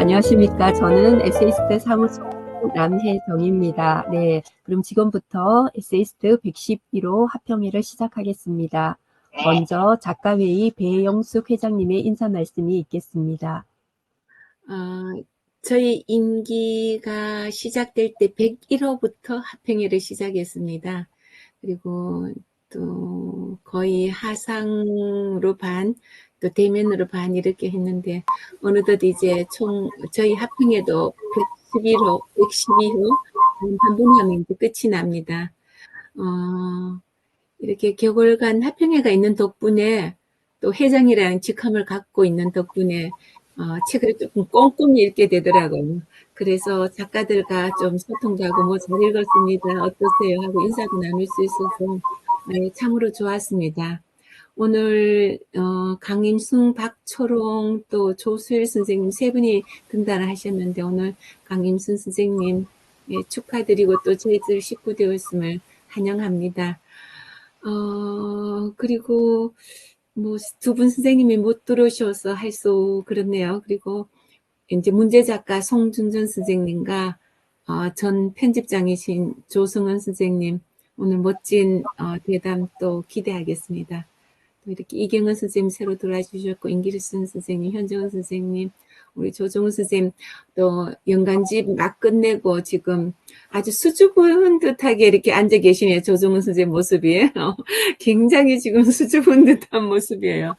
안녕하십니까. 저는 에세이스트 사무소 남혜정입니다. 네, 그럼 지금부터 에세이스트 111호 합평회를 시작하겠습니다. 먼저 작가회의 배영숙 회장님의 인사 말씀이 있겠습니다. 저희 임기가 시작될 때 101호부터 합평회를 시작했습니다. 그리고 또 거의 하상으로 반, 또 대면으로 반 이렇게 했는데 어느덧 이제 총 저희 합평회도 111호, 112호 한 번 하면 이제 끝이 납니다. 이렇게 격월간 합평회가 있는 덕분에 또 회장이라는 직함을 갖고 있는 덕분에 책을 조금 꼼꼼히 읽게 되더라고요. 그래서 작가들과 좀 소통도 하고 뭐 잘 읽었습니다. 어떠세요? 하고 인사도 나눌 수 있어서 참으로 좋았습니다. 오늘 강임순, 박초롱 또 조수일 선생님 세 분이 등단을 하셨는데 오늘 강임순 선생님 축하드리고 또 저희들 식구 되었음을 환영합니다. 그리고 뭐 두 분 선생님이 못 들어오셔서 그렇네요. 그리고 이제 문제 작가 송준전 선생님과 전 편집장이신 조성은 선생님 오늘 멋진 대담 또 기대하겠습니다. 또 이렇게 이경은 선생님 새로 돌아주셨고 임기순 선생님, 현정은 선생님, 우리 조정훈 선생님 또 연간집 막 끝내고 지금 아주 수줍은 듯하게 이렇게 앉아 계시네요. 조정훈 선생님 모습이 굉장히 지금 수줍은 듯한 모습이에요.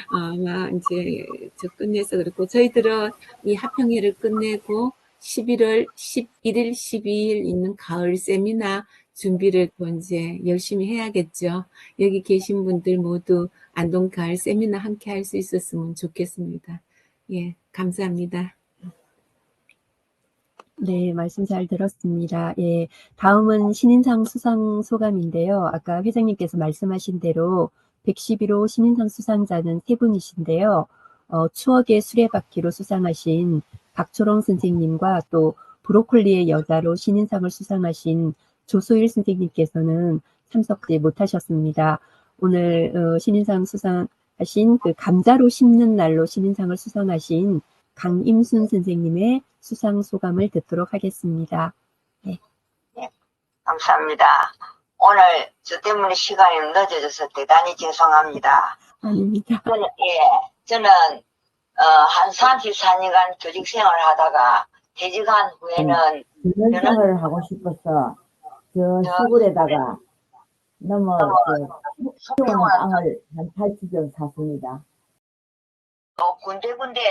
아마 이제 저 끝내서 그렇고 저희들은 이 합평회를 끝내고 11월 11일, 12일 있는 가을 세미나 준비를 또 이제 열심히 해야겠죠. 여기 계신 분들 모두 안동 가을 세미나 함께 할 수 있었으면 좋겠습니다. 예, 감사합니다. 네, 말씀 잘 들었습니다. 예, 다음은 신인상 수상 소감인데요. 아까 회장님께서 말씀하신 대로 111호 신인상 수상자는 세 분이신데요. 추억의 수레바퀴로 수상하신 박초롱 선생님과 또 브로콜리의 여자로 신인상을 수상하신 조소일 선생님께서는 참석지 못하셨습니다. 오늘 신인상 수상하신 그 감자로 심는 날로 신인상을 수상하신 강임순 선생님의 수상 소감을 듣도록 하겠습니다. 네, 감사합니다. 오늘 저 때문에 시간이 늦어져서 대단히 죄송합니다. 아닙니다. 저는 한 34년간 교직 생활을 하다가 퇴직한 후에는 면상을 하고 싶어서 저 시골에다가 너무 소중한 땅을 한 80년 샀습니다. 군데군데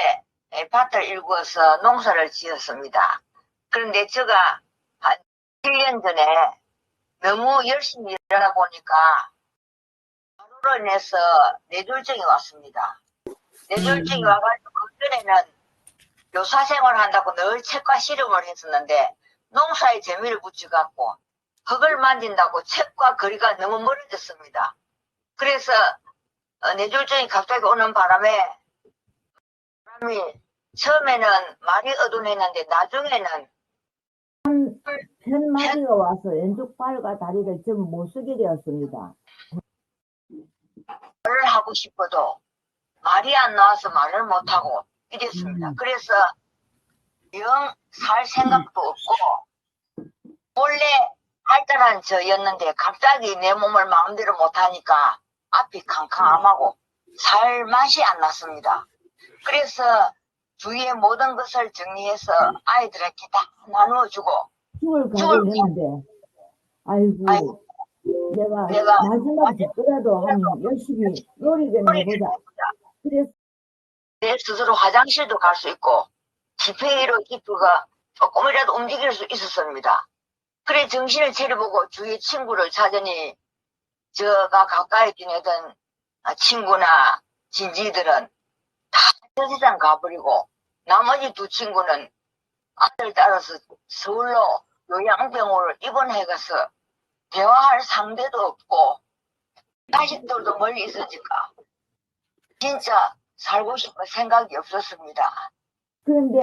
밭을 일구어서 농사를 지었습니다. 그런데 제가 한 1년 전에 너무 열심히 일하다 보니까 가로로 인해서 뇌졸중이 왔습니다. 뇌졸중이 와가지고 그전에는 교사 생활을 한다고 늘 책과 씨름을 했었는데 농사에 재미를 붙여갖고 흙을 만진다고 책과 거리가 너무 멀어졌습니다. 그래서 뇌졸중이 갑자기 오는 바람에 처음에는 말이 어둔했는데 나중에는 편마비가 와서 왼쪽 발과 다리를 전부 못 쓰게 되었습니다. 말을 하고 싶어도 말이 안 나와서 말을 못하고 이랬습니다. 그래서 영 살 생각도 없고 원래 발달한 저였는데 갑자기 내 몸을 마음대로 못하니까 앞이 캄캄하고 살 맛이 안 났습니다. 그래서 주위의 모든 것을 정리해서 아이들에게 다 나누어주고 힘을 가고 했는데 아이고 내가 마지막 직거라도 한번 열심히 노력을 해보자. 그래서 내 스스로 화장실도 갈 수 있고 집회의로 기프가 조금이라도 움직일 수 있었습니다. 그래 정신을 차려보고 주위 친구를 찾으니 저가 가까이 지내던 친구나 진지들은 다 전시장 가버리고 나머지 두 친구는 아들 따라서 서울로 요양병원을 입원해가서 대화할 상대도 없고 자식들도 멀리 있으니까 진짜 살고 싶은 생각이 없었습니다. 그런데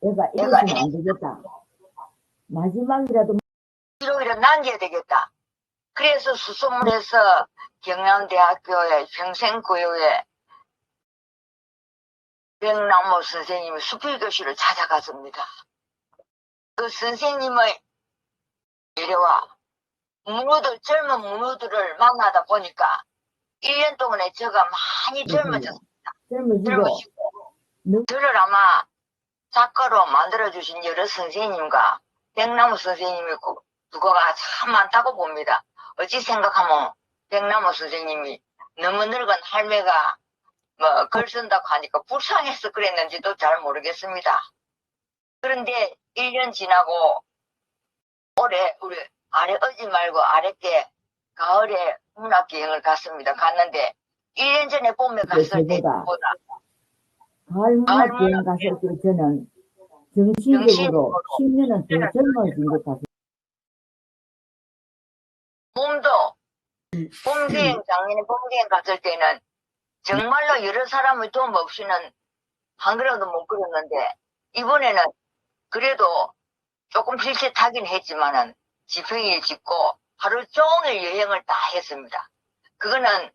내가 이러시면 안 되겠다. 마지막이라도 기록이라도 남겨야 되겠다. 그래서 수소문해서 경남대학교의 평생교육에 백남호 선생님의 수필교실을 찾아갔습니다. 그 선생님의 미래와 젊은 문우들을 만나다 보니까 1년 동안에 제가 많이 젊어지고 저를 아마 작가로 만들어주신 여러 선생님과 백남호 선생님이 그거가 참 많다고 봅니다. 어찌 생각하면 백남호 선생님이 너무 늙은 할매가 뭐 글 쓴다고 하니까 불쌍해서 그랬는지도 잘 모르겠습니다. 그런데 1년 지나고 올해 우리 어제 말고 아랫게 가을에 문학여행을 갔습니다. 갔는데 1년 전에 봄에 갔을 때보다 가을 문학여행 갔을 때 저는 정신적으로 10년은 더 젊어진 것 같아요. 몸도 작년에 봄기행 갔을 때는 정말로 여러 사람의 도움 없이는 한 걸음도 못 걸었는데 이번에는 그래도 조금 필셋하긴 했지만은 지평일 짓고 하루 종일 여행을 다 했습니다. 그거는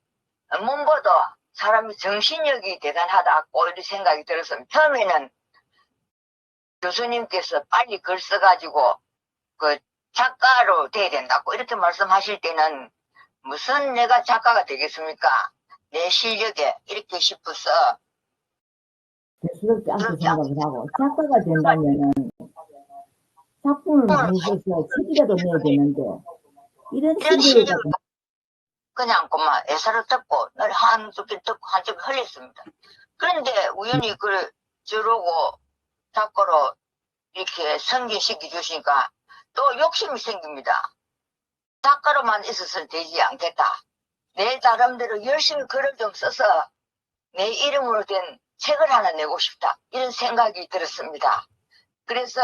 몸보다 사람이 정신력이 대단하다고 이런 생각이 들었습니다. 처음에는 교수님께서 빨리 글 써가지고 그 작가로 돼야 된다고 이렇게 말씀하실 때는 무슨 내가 작가가 되겠습니까? 내 실력에 이렇게 싶어서 대수롭지 않게 생각을 하고 작가가 된다면은 작품을 많이 써서 책이라도 내야 되는데 이런 실력을 갖고 그냥 그만 애사를 듣고 늘 한쪽에 듣고 한쪽에 흘렸습니다. 그런데 우연히 저러고 작가로 이렇게 승진시켜 주시니까 또 욕심이 생깁니다. 작가로만 있어서는 되지 않겠다. 내 나름대로 열심히 글을 좀 써서 내 이름으로 된 책을 하나 내고 싶다. 이런 생각이 들었습니다. 그래서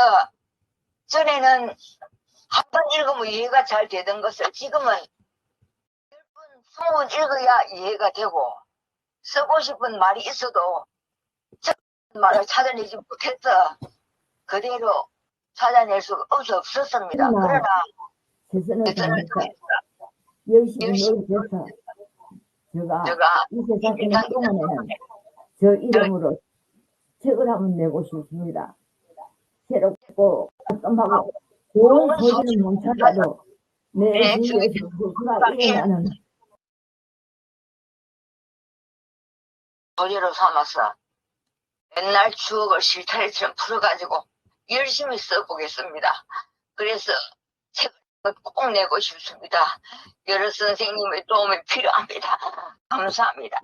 전에는 한 번 읽으면 이해가 잘 되던 것을 지금은 10번, 20번 읽어야 이해가 되고 쓰고 싶은 말이 있어도 말을 찾아내지 못해서 그대로 찾아낼 수가 없었습니다. 그러나 최선을 다해서 열심히 노력해서 제가 이 세상 있는 동안에는 저 이름으로 책을 한번 내고 싶습니다. 새롭고 깔끔하고 좋은 소리는 못 찾아도 내 주위에서 누가 일어나는 소리로 삼아서 옛날 추억을 실타래처럼 풀어가지고 열심히 써보겠습니다. 그래서 책을 꼭 내고 싶습니다. 여러 선생님의 도움이 필요합니다. 감사합니다.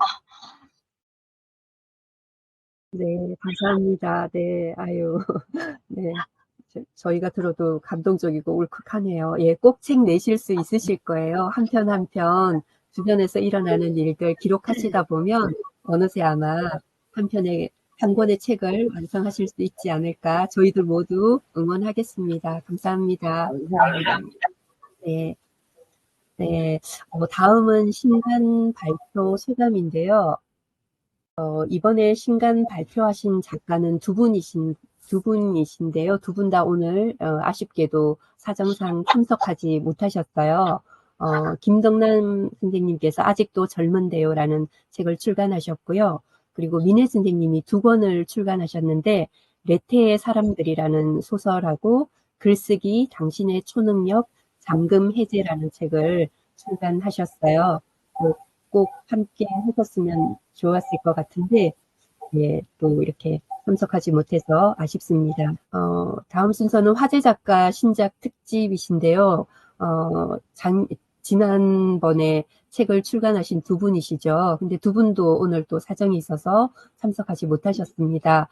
네, 감사합니다. 네, 아유, 네. 저희가 들어도 감동적이고 울컥하네요. 예, 꼭 책 내실 수 있으실 거예요. 한 편 한 편 주변에서 일어나는 일들 기록하시다 보면 어느새 아마 한 권의 책을 완성하실 수 있지 않을까. 저희들 모두 응원하겠습니다. 감사합니다. 네. 네. 다음은 신간 발표 소감인데요. 이번에 신간 발표하신 작가는 두 분이신데요. 두 분 다 오늘 아쉽게도 사정상 참석하지 못하셨어요. 김덕남 선생님께서 아직도 젊은데요라는 책을 출간하셨고요. 그리고 민혜 선생님이 2권을 출간하셨는데 레테의 사람들이라는 소설하고 글쓰기 당신의 초능력 잠금 해제라는 책을 출간하셨어요. 꼭 함께 하셨으면 좋았을 것 같은데 예, 또 이렇게 참석하지 못해서 아쉽습니다. 다음 순서는 화제 작가 신작 특집이신데요. 지난번에 책을 출간하신 두 분이시죠. 근데 두 분도 오늘 또 사정이 있어서 참석하지 못하셨습니다.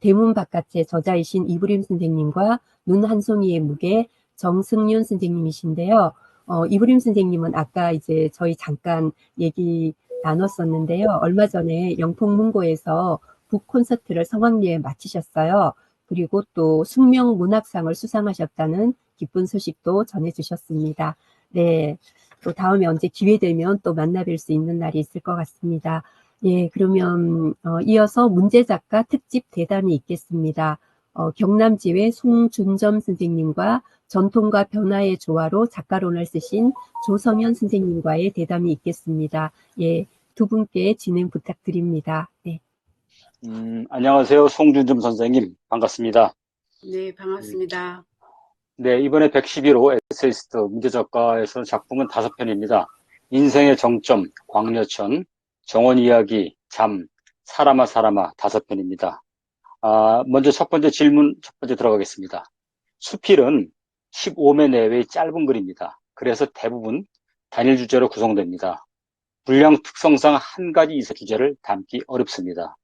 대문 바깥의 저자이신 이브림 선생님과 눈 한 송이의 무게 정승윤 선생님이신데요. 이브림 선생님은 아까 이제 저희 잠깐 얘기 나눴었는데요. 얼마 전에 영풍문고에서 북 콘서트를 성황리에 마치셨어요. 그리고 또 숙명 문학상을 수상하셨다는 기쁜 소식도 전해주셨습니다. 네, 또 다음에 언제 기회 되면 또 만나뵐 수 있는 날이 있을 것 같습니다. 예, 그러면 이어서 문제작가 특집 대담이 있겠습니다. 경남지회 송준점 선생님과 전통과 변화의 조화로 작가론을 쓰신 조성현 선생님과의 대담이 있겠습니다. 예, 두 분께 진행 부탁드립니다. 네. 안녕하세요. 송준점 선생님. 반갑습니다. 네, 반갑습니다. 네, 이번에 111호 에세이스트 문제작가에서 작품은 5편입니다. 인생의 정점, 광려천, 정원 이야기, 잠, 사람아 사람아 5편입니다. 먼저 첫 번째 질문, 첫 번째 들어가겠습니다. 수필은 15매 내외의 짧은 글입니다. 그래서 대부분 단일 주제로 구성됩니다. 분량 특성상 한 가지 이상 주제를 담기 어렵습니다.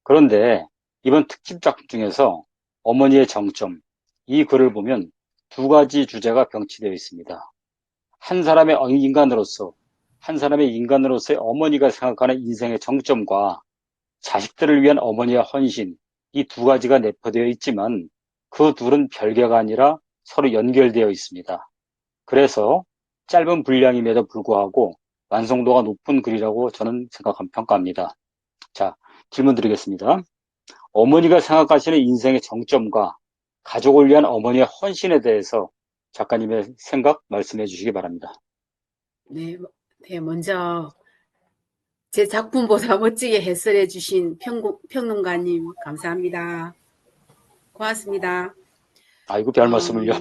그런데 이번 특집 작품 중에서 어머니의 정점, 이 글을 보면 2가지 주제가 병치되어 있습니다. 한 사람의 인간으로서, 한 사람의 인간으로서의 어머니가 생각하는 인생의 정점과 자식들을 위한 어머니의 헌신, 이 2가지가 내포되어 있지만 그 둘은 별개가 아니라 서로 연결되어 있습니다. 그래서 짧은 분량임에도 불구하고 완성도가 높은 글이라고 저는 평가합니다. 자, 질문 드리겠습니다. 어머니가 생각하시는 인생의 정점과 가족을 위한 어머니의 헌신에 대해서 작가님의 생각 말씀해 주시기 바랍니다. 네, 네, 먼저 제 작품보다 멋지게 해설해 주신 평론가님 감사합니다. 고맙습니다. 아이고, 별 말씀을요.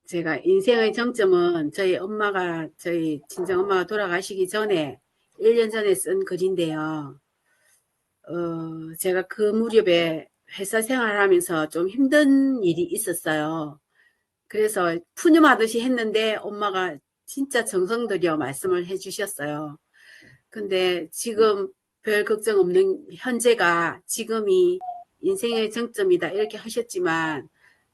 제가 인생의 정점은 저희 친정엄마가 돌아가시기 전에 1년 전에 쓴 글인데요. 제가 그 무렵에 회사 생활하면서 좀 힘든 일이 있었어요. 그래서 푸념하듯이 했는데 엄마가 진짜 정성 들여 말씀을 해주셨어요. 근데 지금 별 걱정 없는 현재가 지금이 인생의 정점이다 이렇게 하셨지만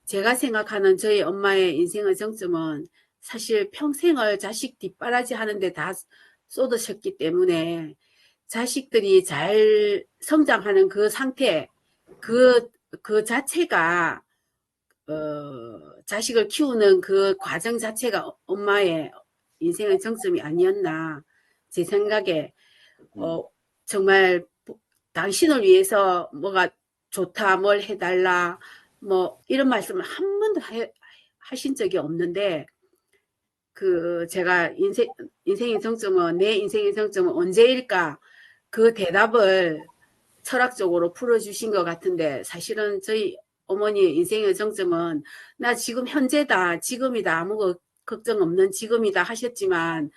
제가 생각하는 저희 엄마의 인생의 정점은 사실 평생을 자식 뒷바라지 하는데 다 쏟으셨기 때문에 자식들이 잘 성장하는 그 상태, 그 자체가 자식을 키우는 그 과정 자체가 엄마의 인생의 정점이 아니었나. 제 생각에 정말 당신을 위해서 뭐가 좋다, 뭘 해달라, 뭐 이런 말씀을 한 번도 하신 적이 없는데 제가 인생의 정점은 내 인생의 정점은 언제일까 그 대답을 철학적으로 풀어주신 것 같은데 사실은 저희 어머니의 인생의 정점은 나 지금 현재다, 지금이다, 아무 걱정 없는 지금이다 하셨지만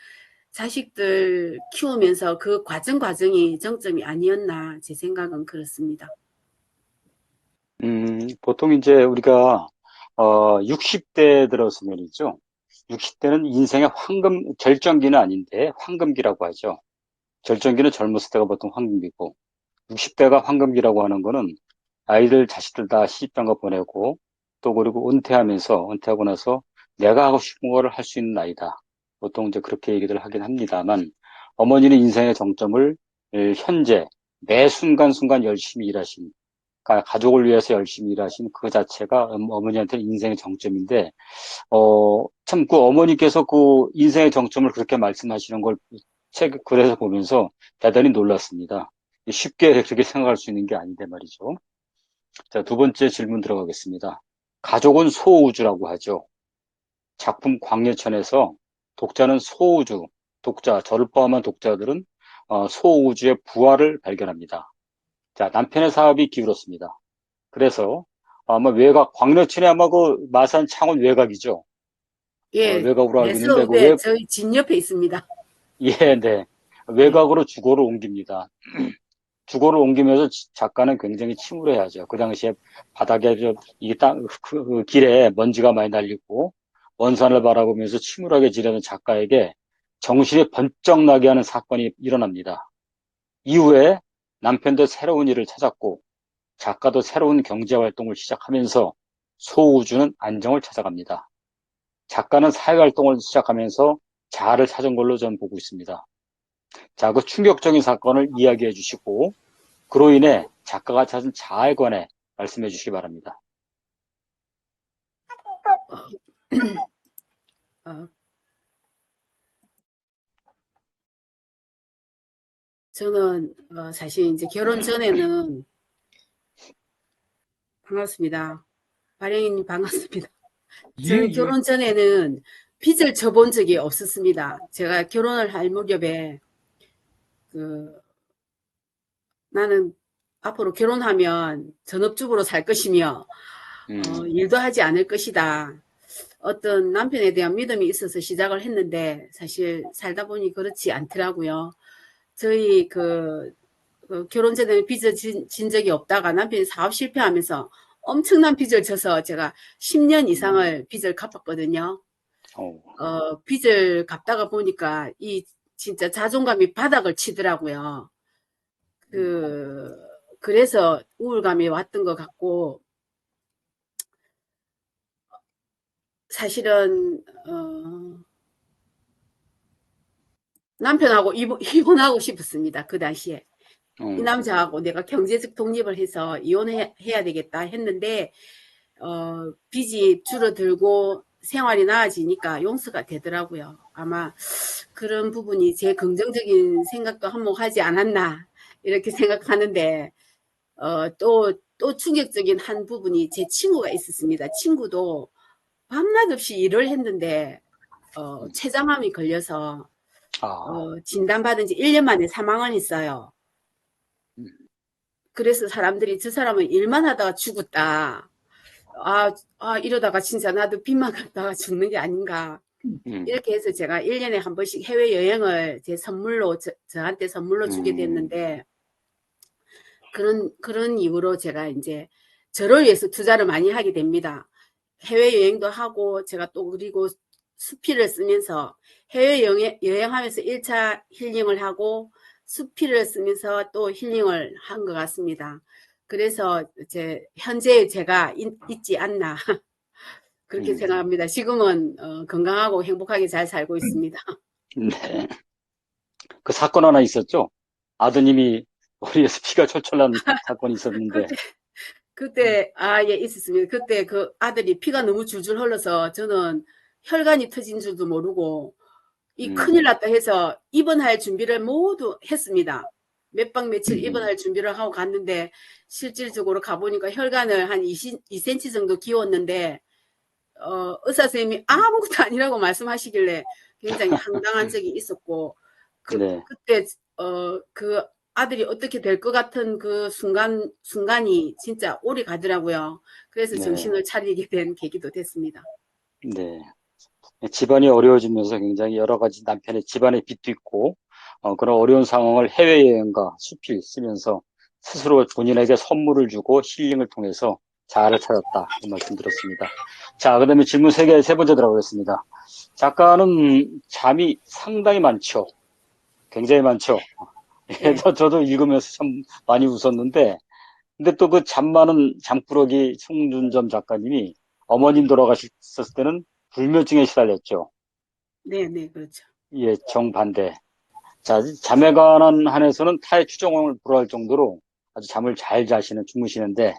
자식들 키우면서 그 과정이 정점이 아니었나 제 생각은 그렇습니다. 보통 이제 우리가 60대 들어서면이죠. 60대는 인생의 절정기는 아닌데 황금기라고 하죠. 절정기는 젊었을 때가 보통 황금기고 60대가 황금기라고 하는 거는 아이들, 자식들 다 시집장가 보내고 또 그리고 은퇴하고 나서 내가 하고 싶은 거를 할 수 있는 나이다. 보통 이제 그렇게 얘기를 하긴 합니다만 어머니는 인생의 정점을 현재 매 순간순간 열심히 일하신, 그러니까 가족을 위해서 열심히 일하신 그 자체가 어머니한테는 인생의 정점인데 참 그 어머니께서 그 인생의 정점을 그렇게 말씀하시는 걸 글에서 보면서 대단히 놀랐습니다. 쉽게 그렇게 생각할 수 있는 게 아닌데 말이죠. 자, 2번째 질문 들어가겠습니다. 가족은 소우주라고 하죠. 작품 광려천에서 독자는 소우주, 저를 포함한 독자들은 소우주의 부활을 발견합니다. 자, 남편의 사업이 기울었습니다. 그래서 아마 광려천이 아마 그 마산 창원 외곽이죠. 예, 외곽으로 알고 있는데 네, 저희 집 옆에 있습니다. 예, 네. 외곽으로 주거를 옮깁니다. 주거를 옮기면서 작가는 굉장히 침울해하죠. 그 당시에 바닥에 그 길에 먼지가 많이 날리고 원산을 바라보면서 침울하게 지내는 작가에게 정신이 번쩍 나게 하는 사건이 일어납니다. 이후에 남편도 새로운 일을 찾았고 작가도 새로운 경제 활동을 시작하면서 소우주는 안정을 찾아갑니다. 작가는 사회 활동을 시작하면서 자아를 찾은 걸로 저는 보고 있습니다. 자, 그 충격적인 사건을 이야기해 주시고 그로 인해 작가가 찾은 자아에 관해 말씀해 주시기 바랍니다. 저는 사실 이제 결혼 전에는 반갑습니다. 발행인님 반갑습니다. 저는 결혼 전에는 빚을 져본 적이 없었습니다. 제가 결혼을 할 무렵에 나는 앞으로 결혼하면 전업주부로 살 것이며 일도 하지 않을 것이다. 어떤 남편에 대한 믿음이 있어서 시작을 했는데 사실 살다 보니 그렇지 않더라고요. 저희 그 결혼 전에는 빚을 진 적이 없다가 남편이 사업 실패하면서 엄청난 빚을 져서 제가 10년 이상을 빚을 갚았거든요. 빚을 갚다가 보니까 이 진짜 자존감이 바닥을 치더라고요. 그래서 우울감이 왔던 것 같고, 사실은 남편하고 이혼하고 싶었습니다. 그 당시에. 이 남자하고 내가 경제적 독립을 해서 이혼해야 되겠다 했는데 빚이 줄어들고 생활이 나아지니까 용서가 되더라고요. 아마 그런 부분이 제 긍정적인 생각도 한몫하지 않았나 이렇게 생각하는데 또 충격적인 한 부분이 제 친구가 있었습니다. 친구도 밤낮 없이 일을 했는데 췌장암이 걸려서 진단받은 지 1년 만에 사망을 했어요. 그래서 사람들이 저 사람은 일만 하다가 죽었다. 이러다가 진짜 나도 빚만 갚다가 죽는 게 아닌가. 이렇게 해서 제가 1년에 한 번씩 해외여행을 제 선물로, 저한테 선물로 주게 됐는데, 그런 이유로 제가 이제 저를 위해서 투자를 많이 하게 됩니다. 해외여행도 하고, 제가 또 그리고 수필을 쓰면서 해외여행하면서 1차 힐링을 하고, 수필을 쓰면서 또 힐링을 한 것 같습니다. 그래서 현재 제가 있지 않나 그렇게 생각합니다. 지금은 건강하고 행복하게 잘 살고 있습니다. 네. 그 사건 하나 있었죠? 아드님이 머리에서 피가 철철 난 사건이 있었는데. 그때 예, 있었습니다. 그때 그 아들이 피가 너무 줄줄 흘러서 저는 혈관이 터진 줄도 모르고 큰일 났다 해서 입원할 준비를 모두 했습니다. 몇 박 며칠 입원할 준비를 하고 갔는데 실질적으로 가보니까 혈관을 한 2cm 정도 기웠는데 의사 선생님이 아무것도 아니라고 말씀하시길래 굉장히 황당한 적이 있었고 그때 그 아들이 어떻게 될 것 같은 그 순간이 진짜 오래 가더라고요. 그래서 정신을 차리게 된 계기도 됐습니다. 네. 집안이 어려워지면서 굉장히 여러 가지 남편의 집안의 빚도 있고 그런 어려운 상황을 해외여행과 수필 쓰면서 스스로 본인에게 선물을 주고 힐링을 통해서 자아를 찾았다. 그 말씀 들었습니다. 자, 그다음에 질문 세 번째 들어가겠습니다. 작가는 잠이 상당히 많죠. 굉장히 많죠. 네. 저도 읽으면서 참 많이 웃었는데, 근데 또 그 잠 많은 잠꾸러기 송준점 작가님이 어머님 돌아가셨을 때는 불면증에 시달렸죠. 네, 그렇죠. 예, 정반대. 자, 잠에 관한 한에서는 타의 추정을 불허할 정도로 아주 잠을 잘 주무시는데,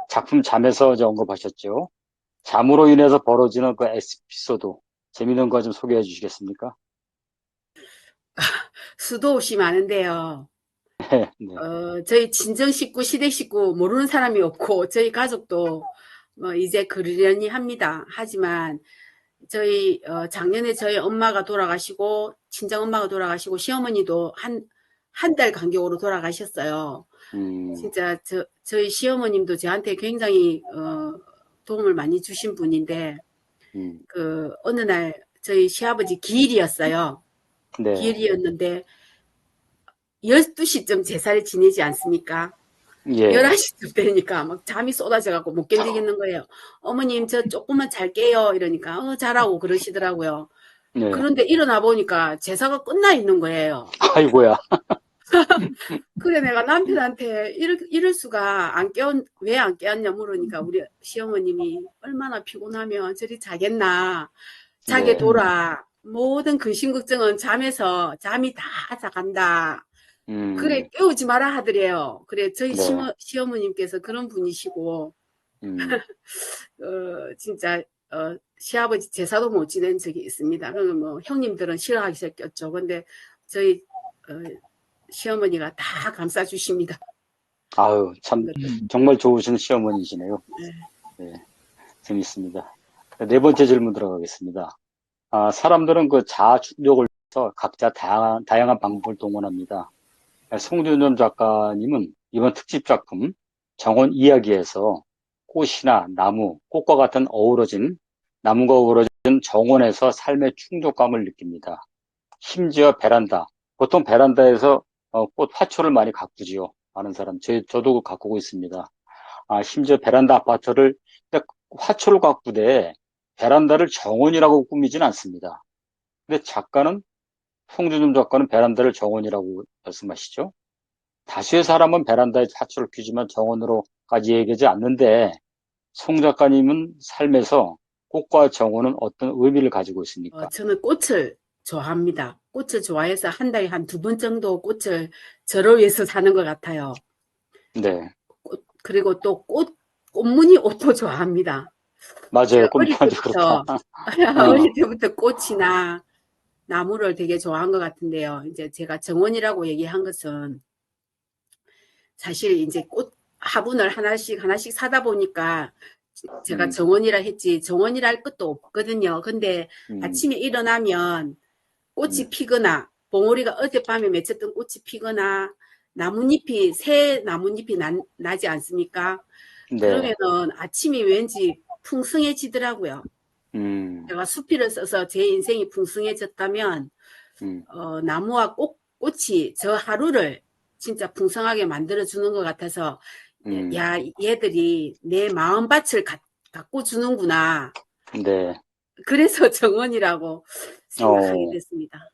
작품 잠에서 언급하셨죠. 잠으로 인해서 벌어지는 그 에피소드, 재미있는 거 좀 소개해 주시겠습니까? 수도 없이 많은데요. 네. 저희 친정 식구, 시댁 식구 모르는 사람이 없고 저희 가족도 이제 그러려니 합니다. 하지만 저희 작년에 저희 엄마가 돌아가시고 친정 엄마가 돌아가시고 시어머니도 한 달 간격으로 돌아가셨어요. 진짜 저희 시어머님도 저한테 굉장히 도움을 많이 주신 분인데 어느 날 저희 시아버지 기일이었어요. 네. 기일이었는데 12시쯤 제사를 지내지 않습니까? 예. 11시쯤 되니까 막 잠이 쏟아져갖고 못 견디겠는 거예요. 어머님, 저 조금만 잘게요. 이러니까, 자라고 그러시더라고요. 네. 그런데 일어나 보니까 제사가 끝나 있는 거예요. 아이고야. 그래, 내가 남편한테 이럴 수가 왜 안 깨웠냐 물으니까 우리 시어머님이 얼마나 피곤하면 저리 자겠나. 자게 둬라. 모든 근심 걱정은 잠에서 잠이 다 앗아간다. 그래, 깨우지 마라 하더래요. 그래, 저희 시어머님께서 그런 분이시고, 진짜, 시아버지 제사도 못 지낸 적이 있습니다. 그러면 뭐, 형님들은 싫어하기 시작했죠. 근데 저희, 시어머니가 다 감싸주십니다. 아유, 참, 정말 좋으신 시어머니시네요. 네. 재밌습니다. 네 번째 질문 들어가겠습니다. 사람들은 그 자아 충족을 위해서 각자 다양한 방법을 동원합니다. 송준점 작가님은 이번 특집 작품 정원 이야기에서 꽃이나 나무, 꽃과 같은 나무가 어우러진 정원에서 삶의 충족감을 느낍니다. 심지어 베란다, 보통 베란다에서 꽃 화초를 많이 가꾸지요. 많은 사람, 저도 가꾸고 있습니다. 심지어 베란다 아파트를 근데 화초를 가꾸되 베란다를 정원이라고 꾸미진 않습니다. 근데 송준점 작가는 베란다를 정원이라고 말씀하시죠. 다수의 사람은 베란다에 화초를 피우지만 정원으로까지 얘기하지 않는데 송 작가님은 삶에서 꽃과 정원은 어떤 의미를 가지고 있습니까? 저는 꽃을 좋아합니다. 꽃을 좋아해서 한 달에 한 2번 정도 꽃을 저를 위해서 사는 것 같아요. 네, 그리고 또 꽃무늬 옷도 좋아합니다. 맞아요. 제가 어릴 꽃무늬 때부터, 그렇다. 어릴 때부터 꽃이나 나무를 되게 좋아한 것 같은데요. 이제 제가 정원이라고 얘기한 것은 사실 이제 꽃 화분을 하나씩 사다 보니까 제가 정원이라 했지 정원이라 할 것도 없거든요. 근데 음, 아침에 일어나면 꽃이 피거나 봉오리가 어젯밤에 맺혔던 꽃이 피거나 새 나뭇잎이 나지 않습니까? 네, 그러면은 아침이 왠지 풍성해지더라고요. 음, 제가 수필을 써서 제 인생이 풍성해졌다면 음, 나무와 꽃이 저 하루를 진짜 풍성하게 만들어주는 것 같아서 음, 야 얘들이 내 마음밭을 갖고 주는구나. 네. 그래서 정원이라고 생각하게 어, 됐습니다.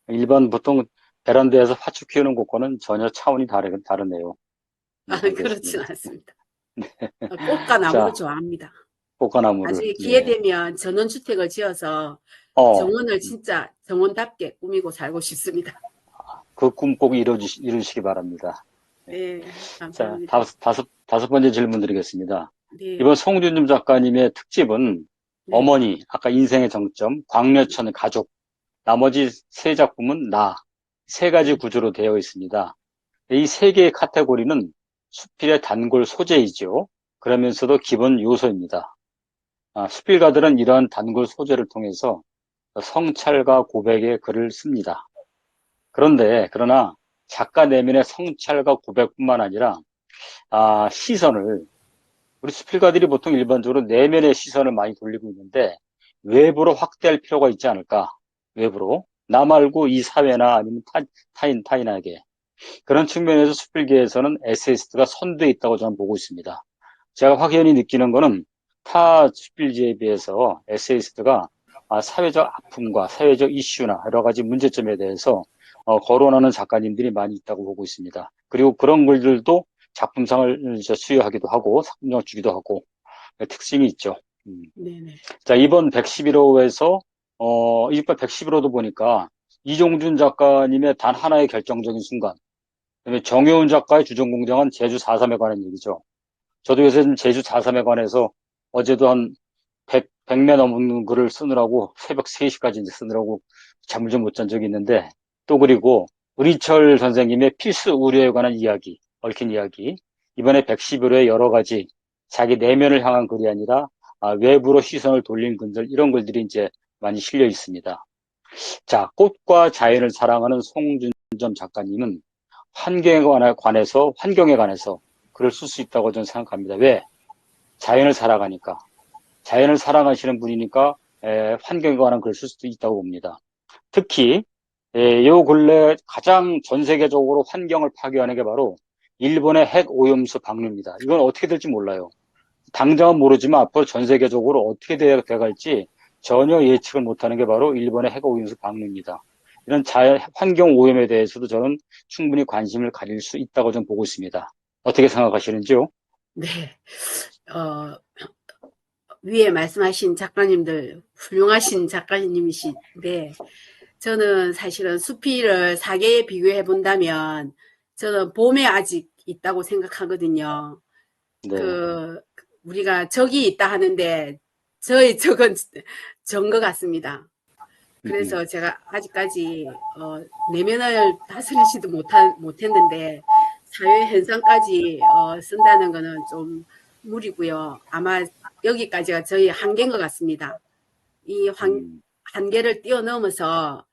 일반 보통 베란다에서 화초 키우는 것과는 전혀 차원이 다르네요. 네, 그렇진 알겠습니다. 않습니다. 꽃과 나무를 자, 좋아합니다. 꽃과나무를, 나중에 기회 예. 되면 전원주택을 지어서 어, 정원을 진짜 정원답게 꾸미고 살고 싶습니다. 그 꿈 꼭 이루시기 바랍니다. 네. 네, 자, 감사합니다. 다섯 번째 질문 드리겠습니다. 네, 이번 송준님 작가님의 특집은 네, 어머니, 아까 인생의 정점, 광려천 가족, 나머지 세 작품은 세 가지 네, 구조로 되어 있습니다. 이 세 개의 카테고리는 수필의 단골 소재이죠. 그러면서도 기본 요소입니다. 수필가들은 이러한 단골 소재를 통해서 성찰과 고백의 글을 씁니다. 그러나 작가 내면의 성찰과 고백뿐만 아니라 시선을 우리 수필가들이 보통 일반적으로 내면의 시선을 많이 돌리고 있는데 외부로 확대할 필요가 있지 않을까? 외부로 나 말고 이 사회나 아니면 타인에게 그런 측면에서 수필계에서는 에세이스트가 선두에 있다고 저는 보고 있습니다. 제가 확연히 느끼는 거는 타 수필지에 비해서 에세이스트가 사회적 아픔과 사회적 이슈나 여러 가지 문제점에 대해서 거론하는 작가님들이 많이 있다고 보고 있습니다. 그리고 그런 글들도 작품상을 수여하기도 하고 상금을 주기도 하고 특징이 있죠. 네, 네. 자, 이번 111호에서 이번 111호도 보니까 이종준 작가님의 단 하나의 결정적인 순간 그다음에 정효은 작가의 주전공장은 제주 4.3에 관한 얘기죠. 저도 요새 좀 제주 4.3에 관해서 어제도 한 100매 넘는 글을 쓰느라고 새벽 3시까지 이제 쓰느라고 잠을 좀 못 잔 적이 있는데 또 그리고 의리철 선생님의 필수 의료에 관한 이야기, 얽힌 이야기 이번에 111호의 여러 가지 자기 내면을 향한 글이 아니라 외부로 시선을 돌린 글들 이런 글들이 이제 많이 실려 있습니다. 자, 꽃과 자연을 사랑하는 송준점 작가님은 환경에 관해서 글을 쓸 수 있다고 저는 생각합니다. 왜? 자연을 살아가니까. 자연을 사랑하시는 분이니까 환경에 관한 글을 쓸 수도 있다고 봅니다. 특히 요 근래 가장 전 세계적으로 환경을 파괴하는 게 바로 일본의 핵 오염수 방류입니다. 이건 어떻게 될지 몰라요. 당장은 모르지만 앞으로 전 세계적으로 어떻게 돼갈지 전혀 예측을 못하는 게 바로 일본의 핵 오염수 방류입니다. 이런 환경 오염에 대해서도 저는 충분히 관심을 가질 수 있다고 좀 보고 있습니다. 어떻게 생각하시는지요? 네. 어, 위에 말씀하신 작가님들 훌륭하신 작가님이신데 저는 사실은 수필을 4개에 비교해 본다면 저는 봄에 아직 있다고 생각하거든요. 네. 우리가 적이 있다 하는데 저의 적은 전 것 같습니다. 그래서 제가 아직까지 내면을 다스리지도 못했는데 사회 현상까지 쓴다는 거는 좀 무리고요. 아마 여기까지가 저희 한계인 것 같습니다. 이 한계를 뛰어넘어서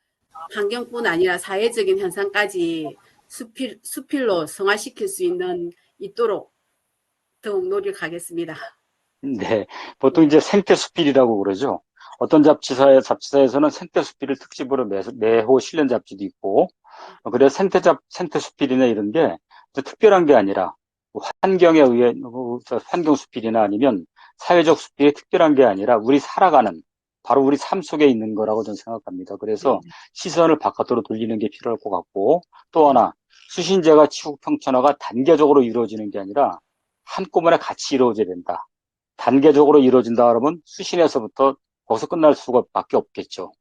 환경뿐 아니라 사회적인 현상까지 수필로 성화시킬 수 있도록 더욱 노력하겠습니다. 네. 보통 이제 생태수필이라고 그러죠. 어떤 잡지사에서는 생태수필을 특집으로 매호 실는 잡지도 있고, 그래서 생태수필이나 이런 게 특별한 게 아니라, 환경에 의해, 환경수필이나 아니면 사회적 수필이 특별한 게 아니라, 우리 살아가는, 바로 우리 삶 속에 있는 거라고 저는 생각합니다. 그래서 시선을 바깥으로 돌리는 게 필요할 것 같고, 또 하나, 수신제가 치국 평천화가 단계적으로 이루어지는 게 아니라, 한꺼번에 같이 이루어져야 된다. 단계적으로 이루어진다 그러면 수신에서부터 거기서 끝날 수밖에 없겠죠.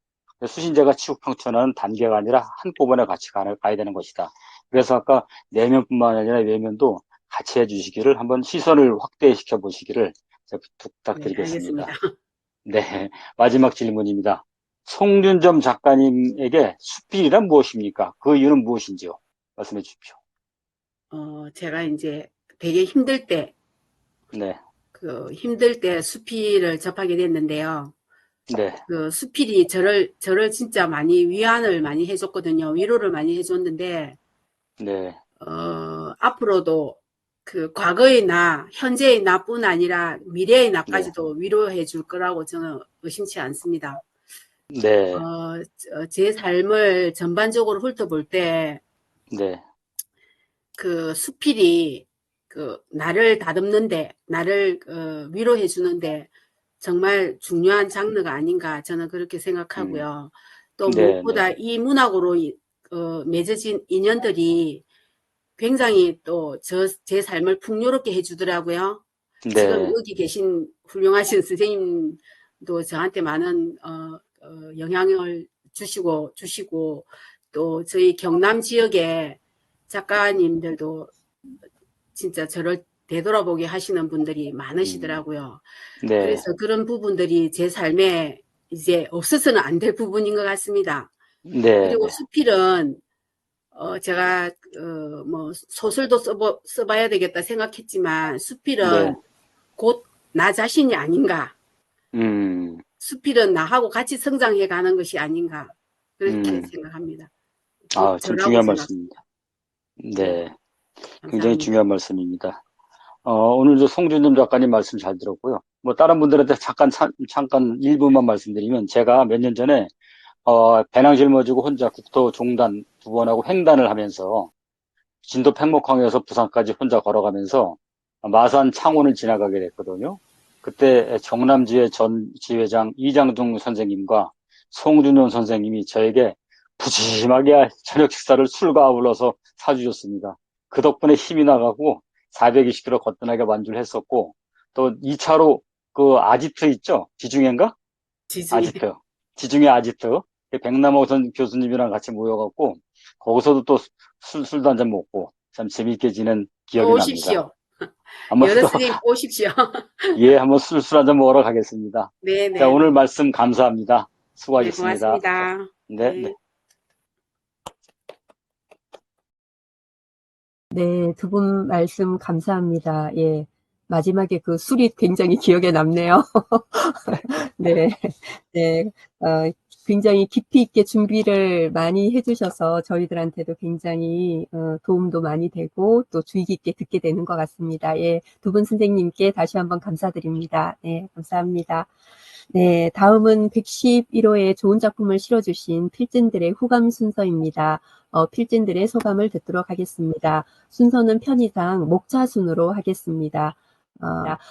수신제가 치국 평천화는 단계가 아니라 한꺼번에 같이 가야 되는 것이다. 그래서 아까 내면뿐만 아니라 외면도 같이 해주시기를 한번 시선을 확대시켜 보시기를 네, 부탁드리겠습니다. 알겠습니다. 네, 마지막 질문입니다. 송준점 작가님에게 수필이란 무엇입니까? 그 이유는 무엇인지요? 말씀해 주십시오. 제가 이제 되게 힘들 때, 네, 수필을 접하게 됐는데요. 네, 그 수필이 저를 진짜 많이 위안을 많이 해줬거든요. 위로를 많이 해줬는데, 네, 앞으로도 그 과거의 나, 현재의 나뿐 아니라 미래의 나까지도 위로해 줄 거라고 저는 의심치 않습니다. 네, 제 삶을 전반적으로 훑어볼 때, 네, 그 수필이 나를 다듬는데, 나를 위로해 주는데 정말 중요한 장르가 아닌가 저는 그렇게 생각하고요. 또 네, 무엇보다 이 문학으로 맺어진 인연들이 굉장히 또 제 삶을 풍요롭게 해주더라고요. 지금 네, 여기 계신 훌륭하신 선생님도 저한테 많은 영향을 주시고 또 저희 경남 지역의 작가님들도 진짜 저를 되돌아보게 하시는 분들이 많으시더라고요. 네, 그래서 그런 부분들이 제 삶에 이제 없어서는 안 될 부분인 것 같습니다. 네, 그리고 네, 수필은 제가 뭐 소설도 써봐야 되겠다 생각했지만 수필은 네, 곧 나 자신이 아닌가. 수필은 나하고 같이 성장해가는 것이 아닌가. 그렇게 생각합니다. 곧 참 저라고 중요한 생각. 말씀입니다. 네, 네, 굉장히 감사합니다. 중요한 말씀입니다. 오늘도 송준점 작가님 말씀 잘 들었고요. 뭐, 다른 분들한테 잠깐 일부만 말씀드리면, 제가 몇 년 전에, 배낭 짊어지고 혼자 국토 종단 2번하고 횡단을 하면서, 진도 팽목항에서 부산까지 혼자 걸어가면서, 마산 창원을 지나가게 됐거든요. 그때 경남지회 전 지회장 이장중 선생님과 송준현 선생님이 저에게 푸짐하게 저녁 식사를 술과 아울러서 사주셨습니다. 그 덕분에 힘이 나가고 420km 거뜬하게 완주를 했었고, 또 2차로 그 아지트 있죠? 지중해인가? 지중해. 아지트. 지중해 아지트. 백남호 교수님이랑 같이 모여갖고, 거기서도 또 술도 한잔 먹고, 참 재밌게 지낸 또 기억이 납니다. 오십시오. 한번 여러 또, 선생님 오십시오. 예, 한번 술 한잔 먹으러 가겠습니다. 자, 오늘 네네네. 말씀 감사합니다. 네, 수고하셨습니다. 고맙습니다. 네, 네. 네. 네, 두 분 말씀 감사합니다. 예. 마지막에 그 술이 굉장히 기억에 남네요. 네, 네. 굉장히 깊이 있게 준비를 많이 해주셔서 저희들한테도 굉장히 도움도 많이 되고 또 주의 깊게 듣게 되는 것 같습니다. 예, 두 분 선생님께 다시 한번 감사드립니다. 네, 감사합니다. 네, 다음은 111호에 좋은 작품을 실어주신 필진들의 후감 순서입니다. 필진들의 소감을 듣도록 하겠습니다. 순서는 편의상 목차순으로 하겠습니다.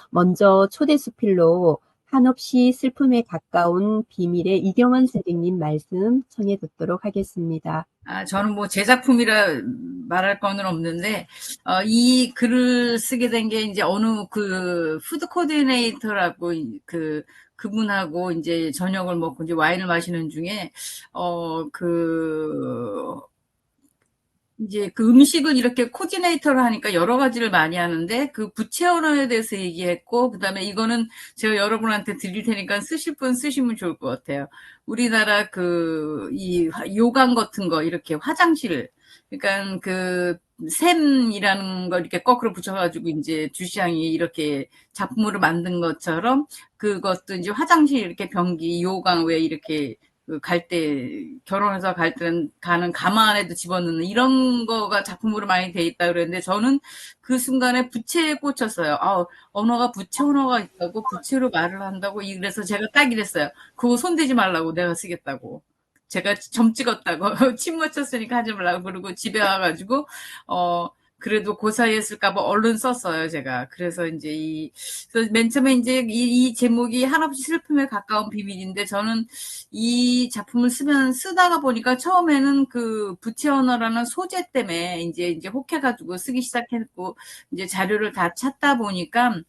먼저 초대 수필로 한없이 슬픔에 가까운 비밀의 이경환 선생님 말씀 청해 듣도록 하겠습니다. 저는 뭐 제 작품이라 말할 거는 없는데, 이 글을 쓰게 된 게 이제 어느 그 푸드 코디네이터라고 그분하고 이제 저녁을 먹고 이제 와인을 마시는 중에, 이제 그 음식을 이렇게 코디네이터를 하니까 여러 가지를 많이 하는데 그 부채 언어에 대해서 얘기했고, 그다음에 이거는 제가 여러분한테 드릴 테니까 쓰실 분 쓰시면 좋을 것 같아요. 우리나라 이 요강 같은 거 이렇게 화장실, 그러니까 그 샘이라는 걸 이렇게 거꾸로 붙여가지고 이제 주시향이 이렇게 작품으로 만든 것처럼 그것도 이제 화장실 이렇게 변기 요강 왜 이렇게 갈 때, 결혼해서 갈 때는 가는 가마 안에도 집어넣는 이런 거가 작품으로 많이 돼 있다 그랬는데 저는 그 순간에 부채에 꽂혔어요. 아, 언어가 부채 언어가 있다고 부채로 말을 한다고 그래서 제가 딱 이랬어요. 그거 손대지 말라고 내가 쓰겠다고. 제가 점 찍었다고 침 묻혔으니까 하지 말라고 그러고 집에 와가지고 그래도 그 사이에 쓸까봐 얼른 썼어요, 제가. 그래서 이제 그래서 맨 처음에 이제 이 제목이 한없이 슬픔에 가까운 비밀인데 저는 이 작품을 쓰다가 보니까 처음에는 그 부채 언어라는 소재 때문에 이제 혹해가지고 쓰기 시작했고 이제 자료를 다 찾다 보니까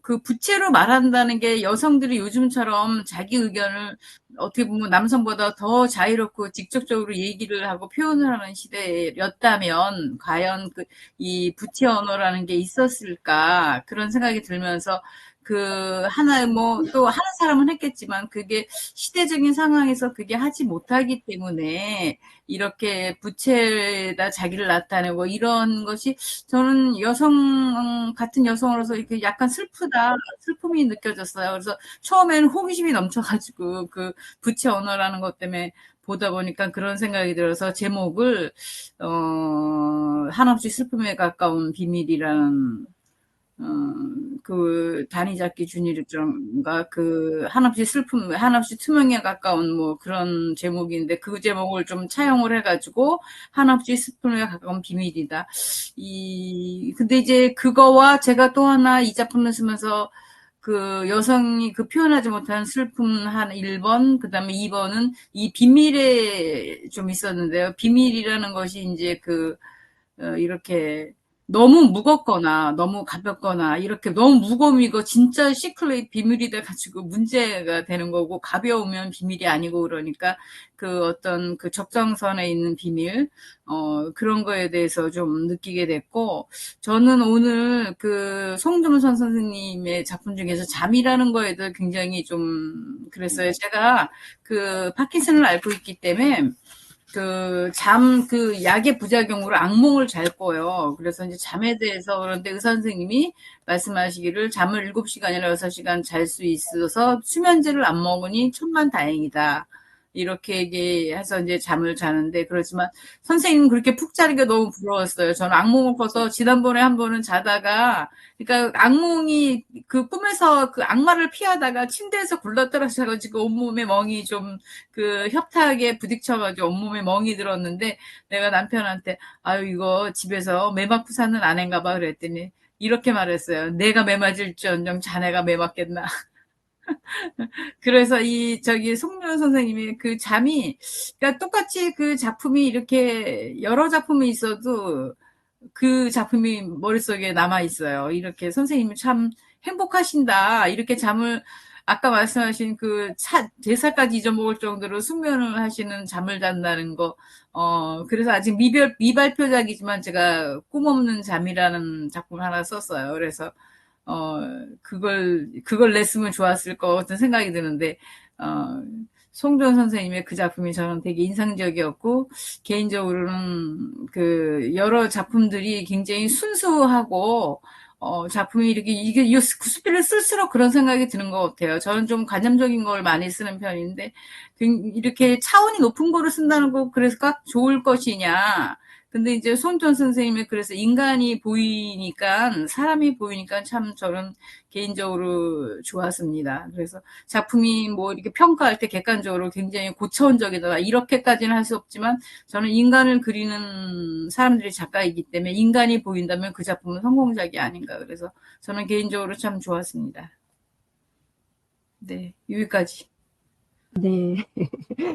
그 부채로 말한다는 게 여성들이 요즘처럼 자기 의견을 어떻게 보면 남성보다 더 자유롭고 직접적으로 얘기를 하고 표현을 하는 시대였다면 과연 이 부채 언어라는 게 있었을까 그런 생각이 들면서 또 하는 사람은 했겠지만 그게 시대적인 상황에서 그게 하지 못하기 때문에 이렇게 부채에다 자기를 나타내고 이런 것이 저는 같은 여성으로서 이렇게 약간 슬픔이 느껴졌어요. 그래서 처음에는 호기심이 넘쳐가지고 그 부채 언어라는 것 때문에 보다 보니까 그런 생각이 들어서 제목을, 한없이 슬픔에 가까운 비밀이라는 다니자키 주니르정가 한없이 투명에 가까운 뭐 그런 제목인데 그 제목을 좀 차용을 해가지고 한없이 슬픔에 가까운 비밀이다. 근데 이제 그거와 제가 또 하나 이 작품을 쓰면서 그 여성이 표현하지 못한 슬픔 한 1번, 그 다음에 2번은 이 비밀에 좀 있었는데요. 비밀이라는 것이 이제 이렇게 너무 무겁거나 너무 가볍거나 이렇게 너무 무거우면 이거 진짜 시크릿 비밀이 돼가지고 문제가 되는 거고 가벼우면 비밀이 아니고 그러니까 어떤 적정선에 있는 비밀 그런 거에 대해서 좀 느끼게 됐고 저는 오늘 송준선 선생님의 작품 중에서 잠이라는 거에 대해 굉장히 좀 그랬어요. 제가 파킨슨을 앓고 있기 때문에 약의 부작용으로 악몽을 잘 꿔요. 그래서 이제 잠에 대해서 그런데 의사 선생님이 말씀하시기를 잠을 7시간이나 6시간 잘 수 있어서 수면제를 안 먹으니 천만다행이다. 이렇게 얘기해서 이제 잠을 자는데 그렇지만 선생님은 그렇게 푹 자는 게 너무 부러웠어요. 저는 악몽을 꿔서 지난번에 한 번은 자다가 그러니까 악몽이 꿈에서 악마를 피하다가 침대에서 굴러떨어져가지고 온몸에 멍이 좀 협탁에 부딪혀가지고 온몸에 멍이 들었는데 내가 남편한테 아유 이거 집에서 매 맞고 사는 아내인가 봐 그랬더니 이렇게 말했어요. 내가 매 맞을지언정 자네가 매 맞겠나. 그래서 송면 선생님의 잠이 그러니까 똑같이 작품이 이렇게 여러 작품이 있어도 그 작품이 머릿속에 남아 있어요. 이렇게 선생님이 참 행복하신다. 이렇게 잠을 아까 말씀하신 대사까지 잊어먹을 정도로 숙면을 하시는 잠을 잔다는 거. 그래서 아직 미발표작이지만 제가 꿈없는 잠이라는 작품을 하나 썼어요. 그래서 그걸 냈으면 좋았을 것 같은 생각이 드는데, 송전 선생님의 그 작품이 저는 되게 인상적이었고, 개인적으로는 여러 작품들이 굉장히 순수하고, 작품이 이게 수필을 쓸수록 그런 생각이 드는 것 같아요. 저는 좀 관념적인 걸 많이 쓰는 편인데, 이렇게 차원이 높은 거를 쓴다는 거, 그래서 꼭 좋을 것이냐. 근데 이제 손전 선생님이 그래서 인간이 보이니까 사람이 보이니까 참 저는 개인적으로 좋았습니다. 그래서 작품이 뭐 이렇게 평가할 때 객관적으로 굉장히 고차원적이다 이렇게까지는 할 수 없지만 저는 인간을 그리는 사람들이 작가이기 때문에 인간이 보인다면 그 작품은 성공작이 아닌가 그래서 저는 개인적으로 참 좋았습니다. 네, 여기까지. 네.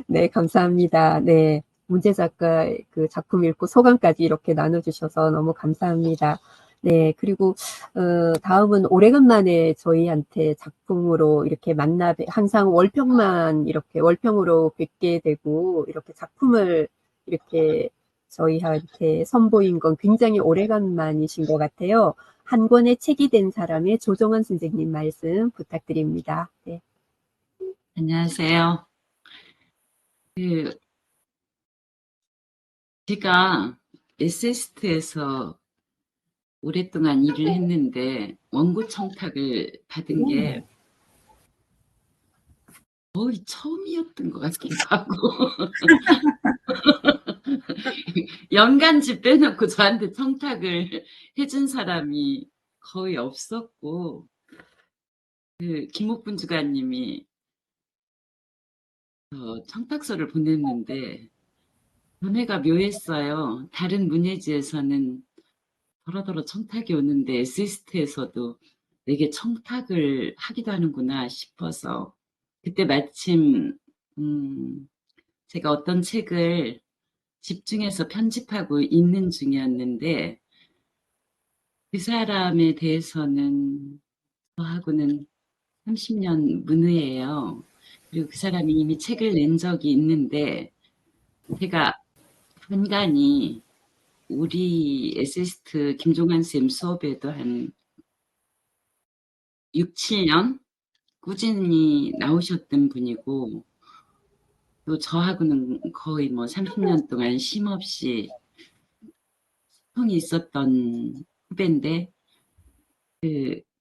네, 감사합니다. 네. 문제 작가 작품 읽고 소감까지 이렇게 나눠주셔서 너무 감사합니다. 네, 그리고, 다음은 오래간만에 저희한테 작품으로 이렇게 항상 월평으로 뵙게 되고, 이렇게 작품을 이렇게 저희한테 선보인 건 굉장히 오래간만이신 것 같아요. 한 권의 책이 된 사람의 조정원 선생님 말씀 부탁드립니다. 네. 안녕하세요. 제가 에세이스트에서 오랫동안 일을 했는데 원고 청탁을 받은 게 거의 처음이었던 것 같기도 하고. 연간지 빼놓고 저한테 청탁을 해준 사람이 거의 없었고, 김옥분 주관님이 청탁서를 보냈는데 전회가 묘했어요. 다른 문예지에서는 더러더러 청탁이 오는데 에세이스트에서도 내게 청탁을 하기도 하는구나 싶어서 그때 마침 제가 어떤 책을 집중해서 편집하고 있는 중이었는데 그 사람에 대해서는 저하고는 30년 문의예요. 그리고 그 사람이 이미 책을 낸 적이 있는데 제가 간간히 우리 에세이스트 김종환 쌤 수업에도 한 6, 7년 꾸준히 나오셨던 분이고 또 저하고는 거의 뭐 30년 동안 쉼없이 소통이 있었던 후배인데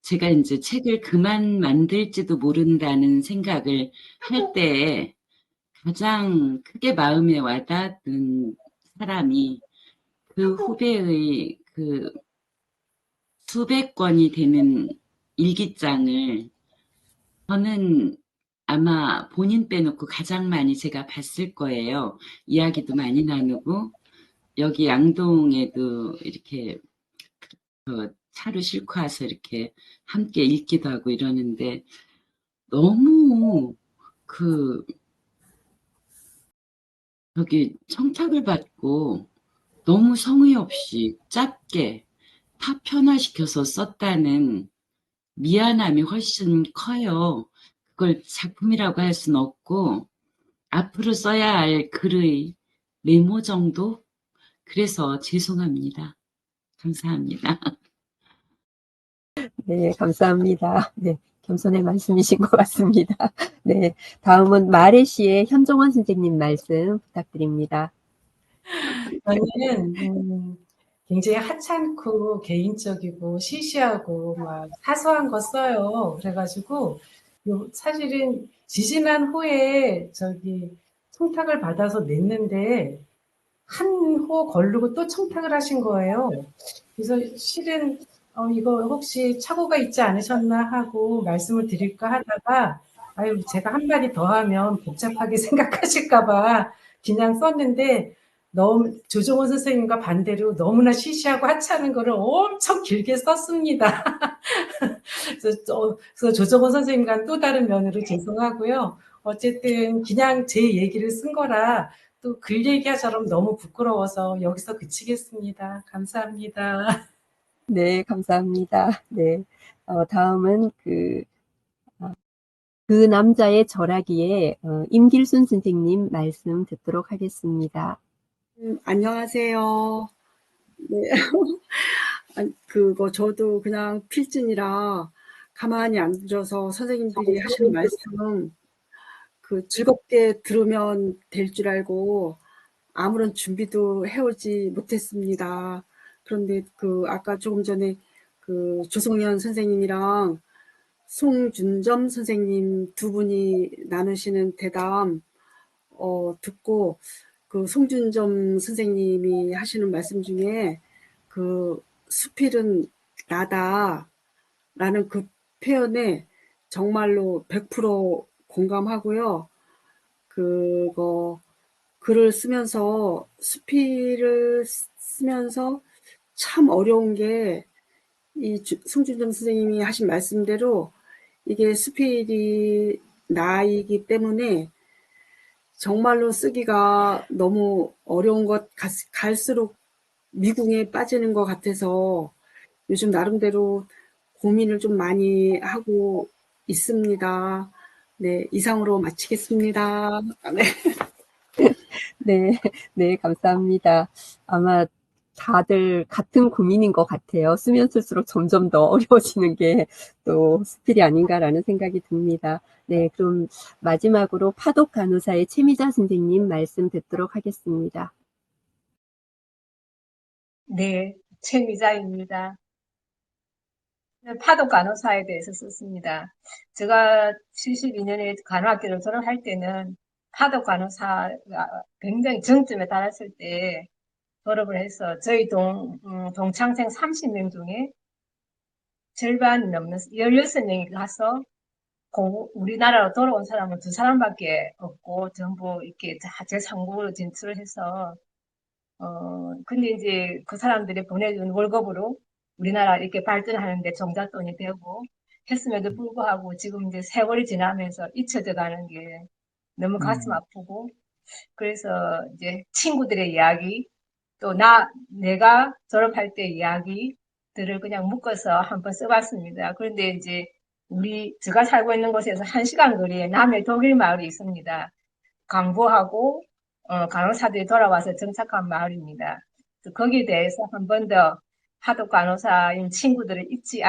제가 이제 책을 그만 만들지도 모른다는 생각을 할 때에 가장 크게 마음에 와닿은 사람이 그 후배의 그 수백 권이 되는 일기장을 저는 아마 본인 빼놓고 가장 많이 제가 봤을 거예요. 이야기도 많이 나누고 여기 양동에도 이렇게 차로 싣고 와서 이렇게 함께 읽기도 하고 이러는데 너무 여기 청탁을 받고 너무 성의 없이 짧게 파편화시켜서 썼다는 미안함이 훨씬 커요. 그걸 작품이라고 할 수는 없고 앞으로 써야 할 글의 메모 정도? 그래서 죄송합니다. 감사합니다. 네, 감사합니다. 네, 겸손의 말씀이신 것 같습니다. 네, 다음은 마레시의 현종원 선생님 말씀 부탁드립니다. 저는 굉장히 하찮고 개인적이고 시시하고 막 사소한 거 써요. 그래가지고 사실은 지지난 후에 청탁을 받아서 냈는데 한 호 거르고 또 청탁을 하신 거예요. 그래서 실은 이거 혹시 착오가 있지 않으셨나 하고 말씀을 드릴까 하다가 아유 제가 한마디 더 하면 복잡하게 생각하실까봐 그냥 썼는데 너무 조정원 선생님과 반대로 너무나 시시하고 하찮은 거를 엄청 길게 썼습니다. 그래서 조정원 선생님과는 또 다른 면으로 죄송하고요. 어쨌든 그냥 제 얘기를 쓴 거라 또 글 얘기처럼 너무 부끄러워서 여기서 그치겠습니다. 감사합니다. 네, 감사합니다. 네, 다음은 그 남자의 절하기에 임길순 선생님 말씀 듣도록 하겠습니다. 안녕하세요. 네. 저도 그냥 필진이라 가만히 앉아서 선생님들이 하시는 말씀 즐겁게 들으면 될 줄 알고 아무런 준비도 해오지 못했습니다. 그런데 아까 조금 전에 조성현 선생님이랑 송준점 선생님 두 분이 나누시는 대담 듣고 송준점 선생님이 하시는 말씀 중에 수필은 나다라는 그 표현에 정말로 100% 공감하고요. 글을 쓰면서 수필을 쓰면서 참 어려운 게 이 송준점 선생님이 하신 말씀대로 이게 수필이 나이기 때문에 정말로 쓰기가 너무 어려운 것 갈수록 미궁에 빠지는 것 같아서 요즘 나름대로 고민을 좀 많이 하고 있습니다. 네, 이상으로 마치겠습니다. 네. 네, 네, 감사합니다. 아마 다들 같은 고민인 것 같아요. 쓰면 쓸수록 점점 더 어려워지는 게 또 수필이 아닌가라는 생각이 듭니다. 네, 그럼 마지막으로 파독 간호사의 최미자 선생님 말씀 듣도록 하겠습니다. 네, 최미자입니다. 파독 간호사에 대해서 썼습니다. 제가 72년에 간호학교를 졸업할 때는 파독 간호사가 굉장히 정점에 달했을 때 졸업을 해서 저희 동창생 30명 중에 절반 넘는 16명이 가서 우리나라로 돌아온 사람은 2사람밖에 없고 전부 이렇게 제3국으로 진출을 해서 근데 이제 그 사람들이 보내준 월급으로 우리나라 이렇게 발전하는데 종잣돈이 되고 했음에도 불구하고 지금 이제 세월이 지나면서 잊혀져 가는 게 너무 가슴 아프고 그래서 이제 친구들의 이야기 또 내가 졸업할 때 이야기들을 그냥 묶어서 한번 써봤습니다. 그런데 이제 제가 살고 있는 곳에서 1시간 거리에 남해 독일 마을이 있습니다. 강부하고 간호사들이 돌아와서 정착한 마을입니다. 거기에 대해서 한 번 더 파독 간호사인 친구들을 잊지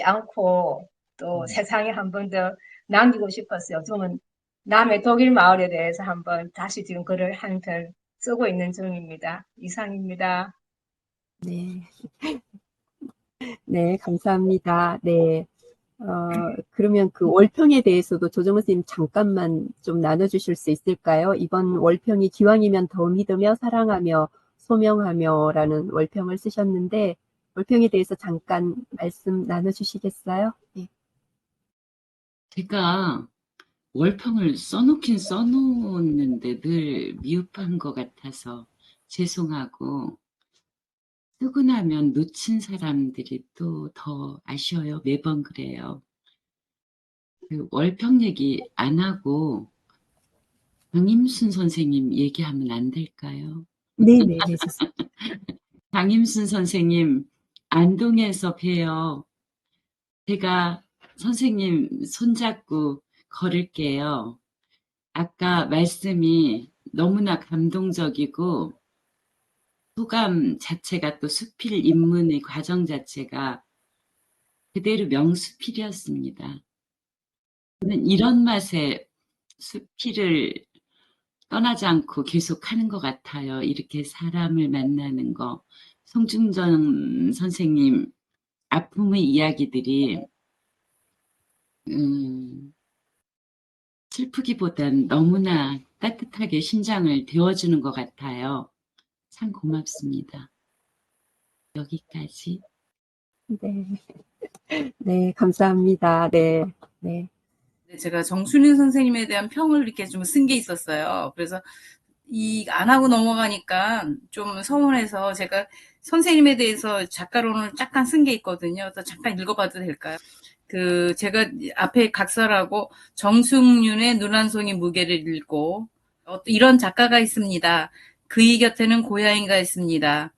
않고 또 세상에 한 번 더 남기고 싶었어요. 저는 남해 독일 마을에 대해서 한번 다시 지금 글을 한 편 쓰고 있는 중입니다. 이상입니다. 네. 네, 감사합니다. 네. 그러면 그 월평에 대해서도 조정은 선생님 잠깐만 좀 나눠주실 수 있을까요? 이번 월평이 기왕이면 더 믿으며 사랑하며 소명하며라는 월평을 쓰셨는데 월평에 대해서 잠깐 말씀 나눠주시겠어요? 네. 제가 월평을 써놓긴 써놓는데 늘 미흡한 것 같아서 죄송하고 쓰고 나면 놓친 사람들이 또 더 아쉬워요. 매번 그래요. 그 월평 얘기 안 하고 강임순 선생님 얘기하면 안 될까요? 네네, 좋습니다. 강임순 선생님 안동에서 봬요. 제가 선생님 손잡고 걸을게요. 아까 말씀이 너무나 감동적이고 소감 자체가 또 수필 입문의 과정 자체가 그대로 명수필이었습니다. 저는 이런 맛에 수필을 떠나지 않고 계속 하는 것 같아요. 이렇게 사람을 만나는 거. 송중전 선생님 아픔의 이야기들이 슬프기보단 너무나 따뜻하게 심장을 데워주는 것 같아요. 참 고맙습니다. 여기까지. 네. 네, 감사합니다. 네. 네. 제가 정순인 선생님에 대한 평을 이렇게 좀 쓴 게 있었어요. 그래서 안 하고 넘어가니까 좀 서운해서 제가 선생님에 대해서 작가론을 잠깐 쓴 게 있거든요. 그래서 잠깐 읽어봐도 될까요? 제가 앞에 각설하고 정승윤의 눈 한 송이 무게를 읽고 이런 작가가 있습니다. 그의 곁에는 고양이가 있습니다.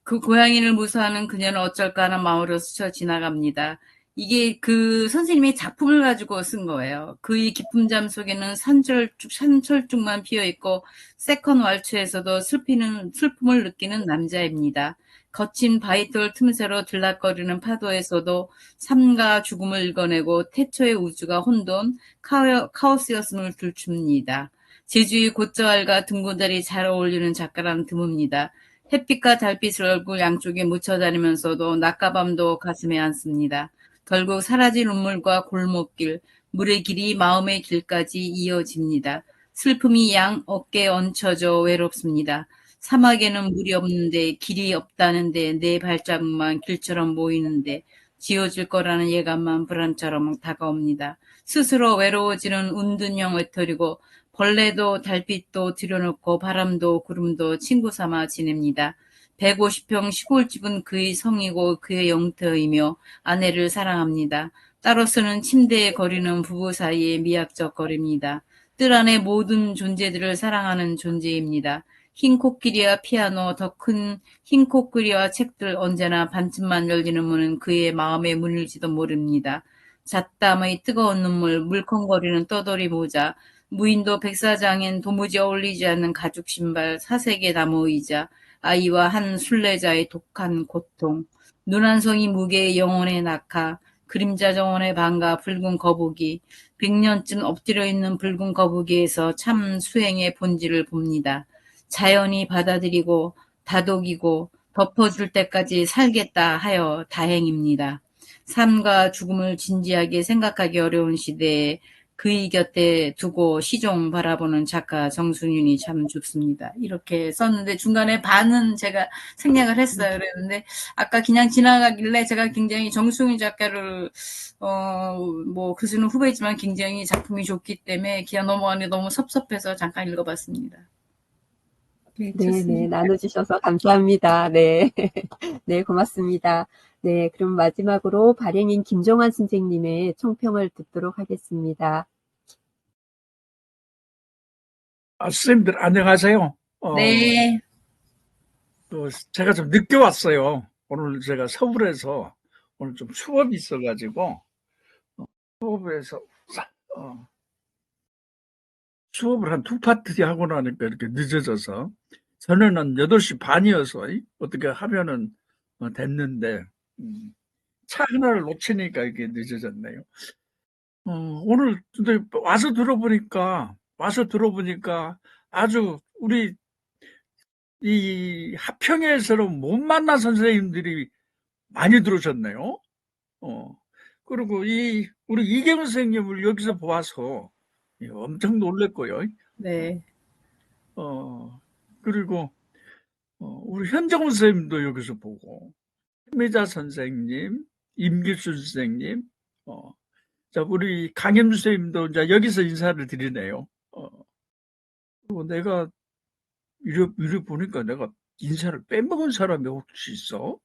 그 고양이를 무서워하는 그녀는 어쩔까 하는 마음으로 스쳐 지나갑니다. 이게 그 선생님의 작품을 가지고 쓴 거예요. 그의 깊은 잠 속에는 산철쭉만 피어있고 세컨 왈츠에서도 슬픔을 느끼는 남자입니다. 거친 바위돌 틈새로 들락거리는 파도에서도 삶과 죽음을 읽어내고 태초의 우주가 혼돈, 카오스였음을 들춥니다. 제주의 곧저알과 등고달이 잘 어울리는 작가라는 드뭅니다. 햇빛과 달빛을 얼굴 양쪽에 묻혀다니면서도 낮과 밤도 가슴에 안습니다. 결국 사라진 눈물과 골목길, 물의 길이 마음의 길까지 이어집니다. 슬픔이 양 어깨에 얹혀져 외롭습니다. 사막에는 물이 없는데 길이 없다는데 내 발자국만 길처럼 보이는데 지워질 거라는 예감만 불안처럼 다가옵니다. 스스로 외로워지는 운둔형 외톨이고 벌레도 달빛도 들여놓고 바람도 구름도 친구 삼아 지냅니다. 150평 시골집은 그의 성이고 그의 영터이며 아내를 사랑합니다. 따로 쓰는 침대에 거리는 부부 사이의 미학적 거리입니다. 뜰 안의 모든 존재들을 사랑하는 존재입니다. 흰 코끼리와 피아노, 더 큰 흰 코끼리와 책들 언제나 반쯤만 열리는 문은 그의 마음의 문일지도 모릅니다. 잣땀의 뜨거운 눈물, 물컹거리는 떠돌이 모자, 무인도 백사장엔 도무지 어울리지 않는 가죽 신발, 사색의 나무 의자, 아이와 한 순례자의 독한 고통, 눈 한 송이 무게의 영혼의 낙하, 그림자 정원의 방가 붉은 거북이, 100년쯤 엎드려 있는 붉은 거북이에서 참 수행의 본질을 봅니다. 자연이 받아들이고 다독이고 덮어줄 때까지 살겠다 하여 다행입니다. 삶과 죽음을 진지하게 생각하기 어려운 시대에 그의 곁에 두고 시종 바라보는 작가 정순윤이 참 좋습니다. 이렇게 썼는데 중간에 반은 제가 생략을 했어요. 그랬는데 아까 그냥 지나가길래 제가 굉장히 정순윤 작가를 뭐 교수는 후배지만 굉장히 작품이 좋기 때문에 그냥 넘어가는데 너무 섭섭해서 잠깐 읽어봤습니다. 네, 네, 좋습니다. 나눠주셔서 감사합니다. 네. 네, 고맙습니다. 네, 그럼 마지막으로 발행인 김종환 선생님의 총평을 듣도록 하겠습니다. 선생님들 안녕하세요. 네. 제가 좀 늦게 왔어요. 오늘 제가 서울에서 오늘 좀 수업이 있어가지고 수업에서 수업을 한 두 파트 하고 나니까 이렇게 늦어져서 저는 한 8시 반이어서 어떻게 하면은 됐는데 차 하나를 놓치니까 이게 늦어졌네요. 오늘 근데 와서 들어보니까 아주 우리 이 하평에서는 못 만난 선생님들이 많이 들어오셨네요. 그리고 우리 이경훈 선생님을 여기서 보아서 엄청 놀랬고요. 네. 그리고 우리 현정훈 선생님도 여기서 보고, 최미자 선생님, 임길순 선생님, 자, 우리 강현무 선생님도 이제 여기서 인사를 드리네요. 그리고 내가 이래 보니까 내가 인사를 빼먹은 사람이 혹시 있어?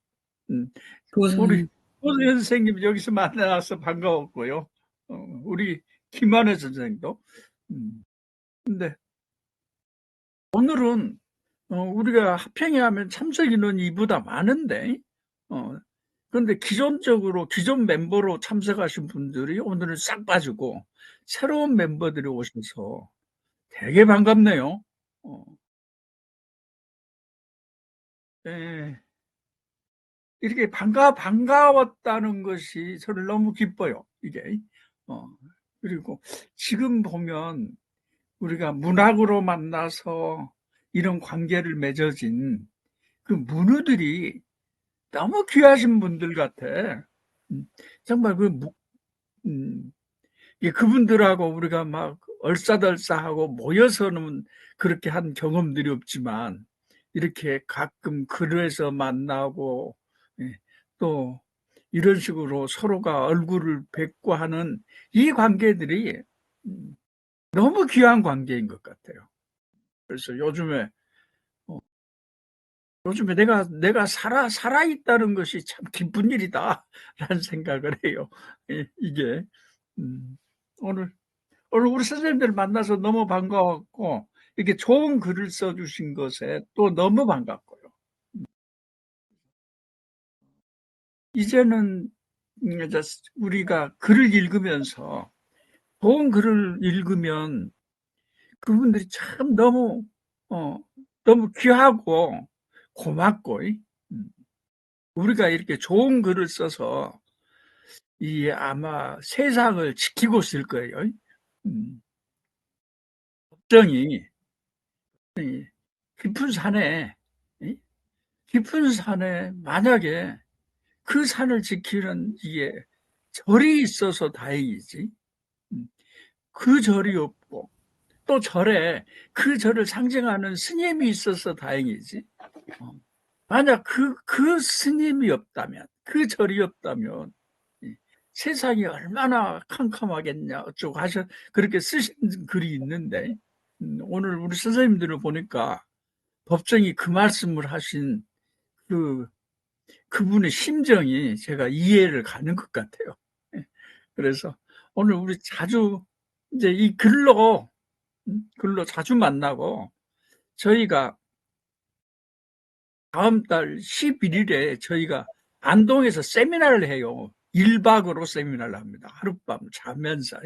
우리 고소연 선생님 여기서 만나서 반가웠고요. 우리 김한혜 선생님도. 근데 오늘은 우리가 합평회 하면 참석 인원이 이보다 많은데 그런데 기존 멤버로 참석하신 분들이 오늘은 싹 빠지고 새로운 멤버들이 오셔서 되게 반갑네요. 네. 이렇게 반가웠다는 것이 저를 너무 기뻐요, 이게. 그리고 지금 보면 우리가 문학으로 만나서 이런 관계를 맺어진 그 문우들이 너무 귀하신 분들 같아. 정말 그분들하고 우리가 막 얼싸덜싸하고 모여서는 그렇게 한 경험들이 없지만 이렇게 가끔 글에서 만나고 또 이런 식으로 서로가 얼굴을 뵙고 하는 이 관계들이 너무 귀한 관계인 것 같아요. 그래서 요즘에 내가 살아있다는 것이 참 기쁜 일이다라는 생각을 해요. 이게 오늘 우리 선생님들 만나서 너무 반가웠고 이렇게 좋은 글을 써주신 것에 또 너무 반갑고요. 이제는 우리가 글을 읽으면서 좋은 글을 읽으면 그분들이 참 너무 귀하고 고맙고 우리가 이렇게 좋은 글을 써서 아마 세상을 지키고 있을 거예요. 걱정이 깊은 산에 만약에 그 산을 지키는 절이 있어서 다행이지. 그 절이 없고 또 그 절을 상징하는 스님이 있어서 다행이지. 만약 그 스님이 없다면, 그 절이 없다면 세상이 얼마나 캄캄하겠냐 어쩌고 그렇게 쓰신 글이 있는데 오늘 우리 선생님들을 보니까 법정이 그 말씀을 하신 그분의 심정이 제가 이해를 가는 것 같아요. 그래서 오늘 우리 자주 이제 이 글로 자주 만나고 저희가 다음 달 11일에 저희가 안동에서 세미나를 해요. 1박으로 세미나를 합니다. 하룻밤 자면서.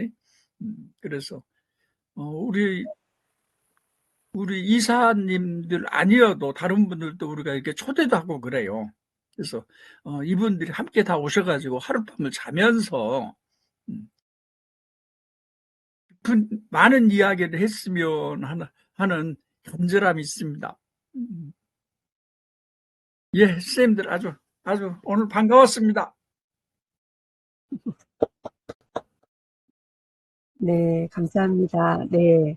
그래서 우리 이사님들 아니어도 다른 분들도 우리가 이렇게 초대도 하고 그래요. 그래서 이분들이 함께 다 오셔가지고 하룻밤을 자면서 많은 이야기를 했으면 하는 간절함이 있습니다. 예, 선생님들 아주 오늘 반가웠습니다. 네, 감사합니다. 네.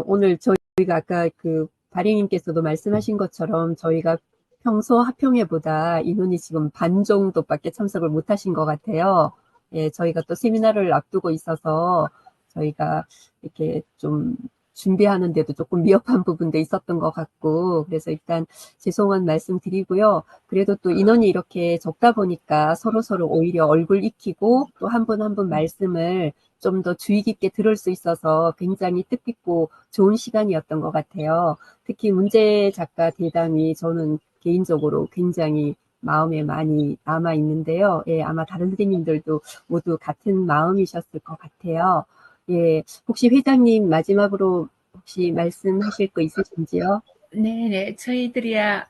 오늘 저희가 아까 그 발행님께서도 말씀하신 것처럼 저희가 평소 합평회보다 인원이 지금 반 정도밖에 참석을 못 하신 것 같아요. 예, 저희가 또 세미나를 앞두고 있어서 저희가 이렇게 좀 준비하는데도 조금 미흡한 부분도 있었던 것 같고, 그래서 일단 죄송한 말씀 드리고요. 그래도 또 인원이 이렇게 적다 보니까 서로 오히려 얼굴 익히고 또 한 분 한 분 말씀을 좀 더 주의 깊게 들을 수 있어서 굉장히 뜻깊고 좋은 시간이었던 것 같아요. 특히 문제 작가 대담이 저는 개인적으로 굉장히 마음에 많이 남아 있는데요. 예, 아마 다른 선생님들도 모두 같은 마음이셨을 것 같아요. 예, 혹시 회장님 마지막으로 혹시 말씀하실 거 있으신지요? 네네. 저희들이야,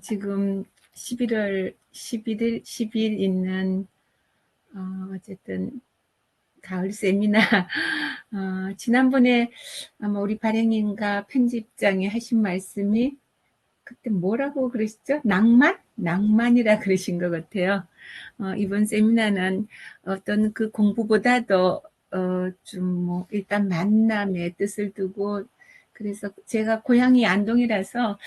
지금 10일 있는, 어쨌든, 가을 세미나, 지난번에 아마 우리 발행인과 편집장이 하신 말씀이 그때 뭐라고 그러셨죠? 낭만이라 그러신 것 같아요. 이번 세미나는 어떤 그 공부보다도 일단 만남의 뜻을 두고, 그래서 제가 고향이 안동이라서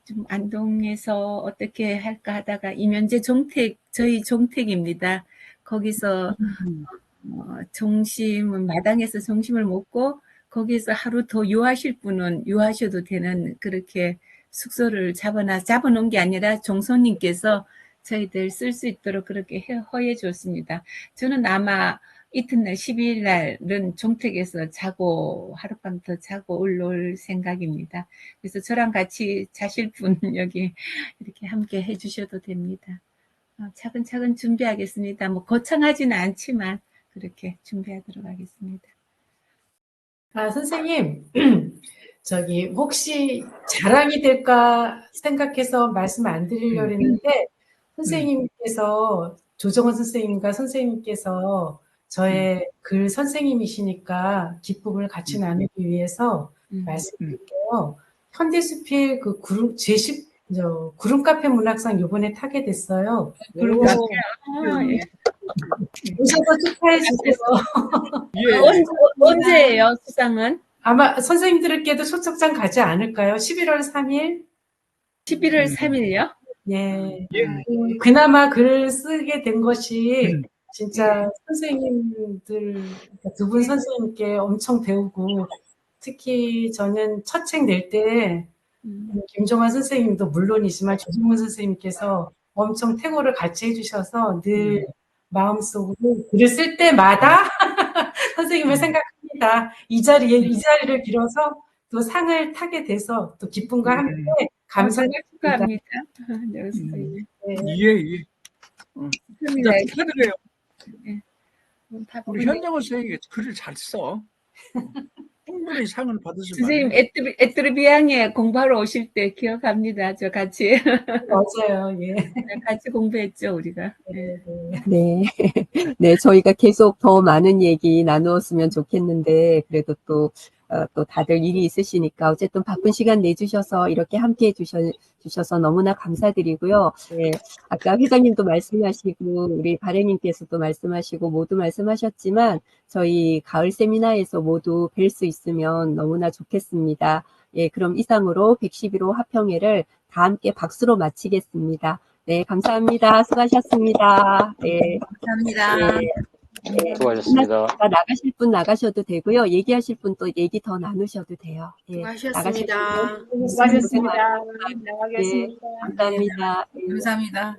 좀 안동에서 어떻게 할까 하다가 이면제 저희 종택입니다. 거기서 마당에서 점심을 먹고 거기서 하루 더 유하실 분은 유하셔도 되는, 그렇게 숙소를 잡아놓은 게 아니라 종손님께서 저희들 쓸 수 있도록 그렇게 허해 줬습니다. 저는 아마 이튿날 12일 날은 종택에서 하룻밤 더 자고 올라올 생각입니다. 그래서 저랑 같이 자실 분 여기 이렇게 함께 해주셔도 됩니다. 차근차근 준비하겠습니다. 뭐 거창하지는 않지만 그렇게 준비하도록 하겠습니다. 선생님, 혹시 자랑이 될까 생각해서 말씀 안 드리려고 했는데, 선생님께서, 조정원 선생님과 선생님께서 저의 글 선생님이시니까 기쁨을 같이 나누기 위해서 말씀드릴게요. 현대수필 그 구름 카페 문학상 요번에 타게 됐어요. 구름 카페. 예. 오셔서 축하해 주세요. 예. 언제예요, 수상은? 아마 선생님들께도 초청장 가지 않을까요? 11월 3일? 11월 3일요? 예. 그나마 글을 쓰게 된 것이 진짜 선생님들, 두 분 선생님께 엄청 배우고, 특히 저는 첫 책 낼 때 김종환 선생님도 물론이지만 조승문 선생님께서 엄청 태고를 같이 해주셔서 늘 마음속으로 글을 쓸 때마다 선생님을 생각합니다. 이 자리를 빌어서 또 상을 타게 돼서 또 기쁨과 함께 감사합니다. 축하합니다. 네, 선생님. 예. 진짜 축하드려요. 네. 우리 현정호 선생님이 글을 잘 써. 충분히 상을 받으실 선생님, 에트르비앙에 공부하러 오실 때 기억합니다. 저 같이. 맞아요. 예. 같이 공부했죠, 우리가. 네. 네, 저희가 계속 더 많은 얘기 나누었으면 좋겠는데, 그래도 또 다들 일이 있으시니까, 어쨌든 바쁜 시간 내주셔서 이렇게 함께 해주셔서 너무나 감사드리고요. 네, 아까 회장님도 말씀하시고, 우리 발행님께서도 말씀하시고, 모두 말씀하셨지만, 저희 가을 세미나에서 모두 뵐 수 있으면 너무나 좋겠습니다. 예, 그럼 이상으로 111호 합평회를 다 함께 박수로 마치겠습니다. 네, 감사합니다. 수고하셨습니다. 네. 감사합니다. 네. 수고하셨습니다. 나가실 분 나가셔도 되고요. 얘기하실 분 또 얘기 더 나누셔도 돼요. 예, 수고하셨습니다. 수고하셨습니다. 네, 감사합니다. 감사합니다.